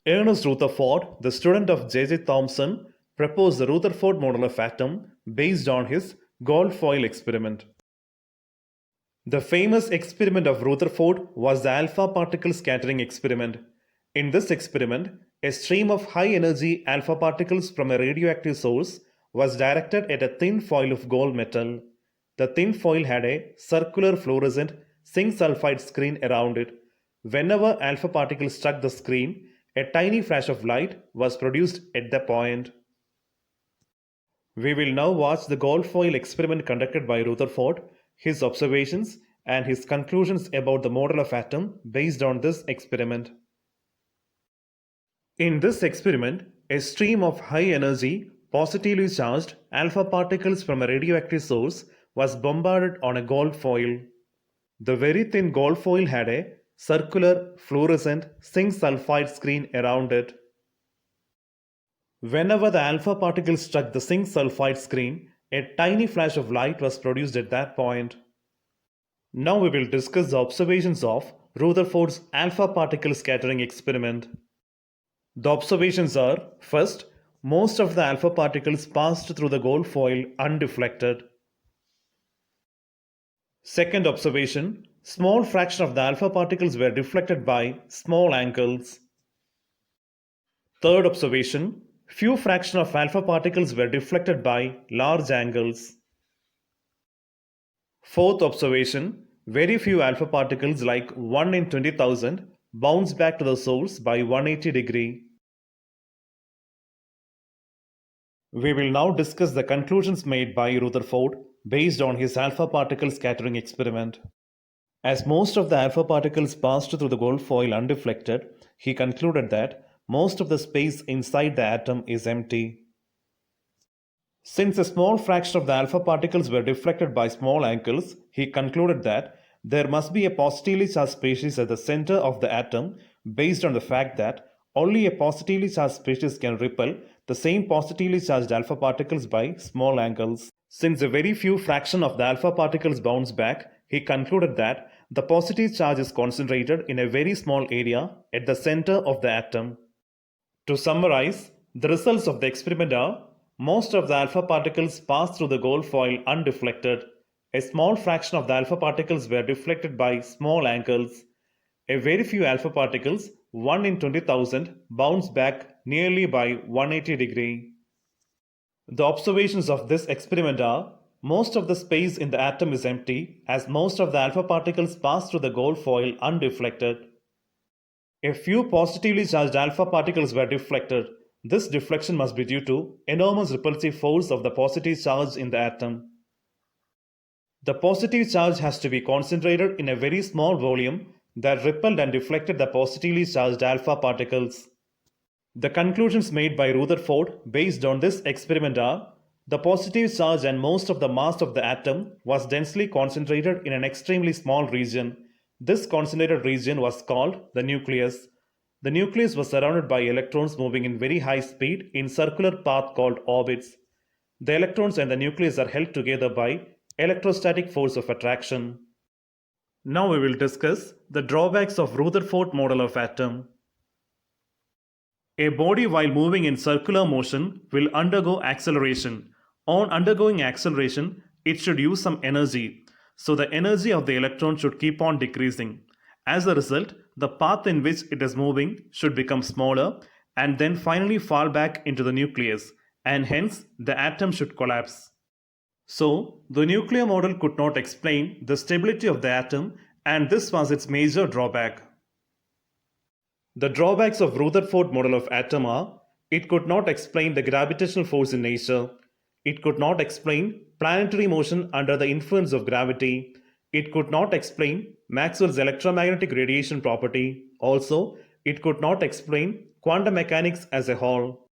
Ernest Rutherford, the student of J.J. Thomson, proposed the Rutherford model of atom based on his gold foil experiment. The famous experiment of Rutherford was the alpha particle scattering experiment. In this experiment, a stream of high energy alpha particles from a radioactive source was directed at a thin foil of gold metal. The thin foil had a circular fluorescent zinc sulfide screen around it. Whenever alpha particles struck the screen, a tiny flash of light was produced at the point. We will now watch the gold foil experiment conducted by Rutherford, his observations, and his conclusions about the model of atom based on this experiment. In this experiment, a stream of high energy, positively charged alpha particles from a radioactive source was bombarded on a gold foil. The very thin gold foil had a circular fluorescent zinc sulfide screen around it. Whenever the alpha particles struck the zinc sulfide screen, a tiny flash of light was produced at that point. Now we will discuss the observations of Rutherford's alpha particle scattering experiment. The observations are: first, most of the alpha particles passed through the gold foil undeflected. Second observation, small fraction of the alpha particles were deflected by small angles. Third observation, few fraction of alpha particles were deflected by large angles. Fourth observation, very few alpha particles, like 1 in 20,000, bounce back to the source by 180 degree. We will now discuss the conclusions made by Rutherford based on his alpha particle scattering experiment. As most of the alpha particles passed through the gold foil undeflected, he concluded that most of the space inside the atom is empty. Since a small fraction of the alpha particles were deflected by small angles, he concluded that there must be a positively charged species at the center of the atom based on the fact that only a positively charged species can repel the same positively charged alpha particles by small angles. Since a very few fraction of the alpha particles bounce back, he concluded that the positive charge is concentrated in a very small area at the center of the atom. To summarize, the results of the experiment are: most of the alpha particles passed through the gold foil undeflected. A small fraction of the alpha particles were deflected by small angles. A very few alpha particles, 1 in 20,000, bounce back nearly by 180 degree. The observations of this experiment are: most of the space in the atom is empty, as most of the alpha particles pass through the gold foil undeflected. A few positively charged alpha particles were deflected. This deflection must be due to enormous repulsive force of the positive charge in the atom. The positive charge has to be concentrated in a very small volume that repelled and deflected the positively charged alpha particles. The conclusions made by Rutherford based on this experiment are: the positive charge and most of the mass of the atom was densely concentrated in an extremely small region. This concentrated region was called the nucleus. The nucleus was surrounded by electrons moving in very high speed in circular path called orbits. The electrons and the nucleus are held together by electrostatic force of attraction. Now we will discuss the drawbacks of Rutherford model of atom. A body, while moving in circular motion, will undergo acceleration. On undergoing acceleration, it should use some energy. So the energy of the electron should keep on decreasing. As a result, the path in which it is moving should become smaller and then finally fall back into the nucleus, and hence the atom should collapse. So, the nuclear model could not explain the stability of the atom, and this was its major drawback. The drawbacks of Rutherford model of atom are: it could not explain the gravitational force in nature. It could not explain planetary motion under the influence of gravity. It could not explain Maxwell's electromagnetic radiation property. Also, it could not explain quantum mechanics as a whole.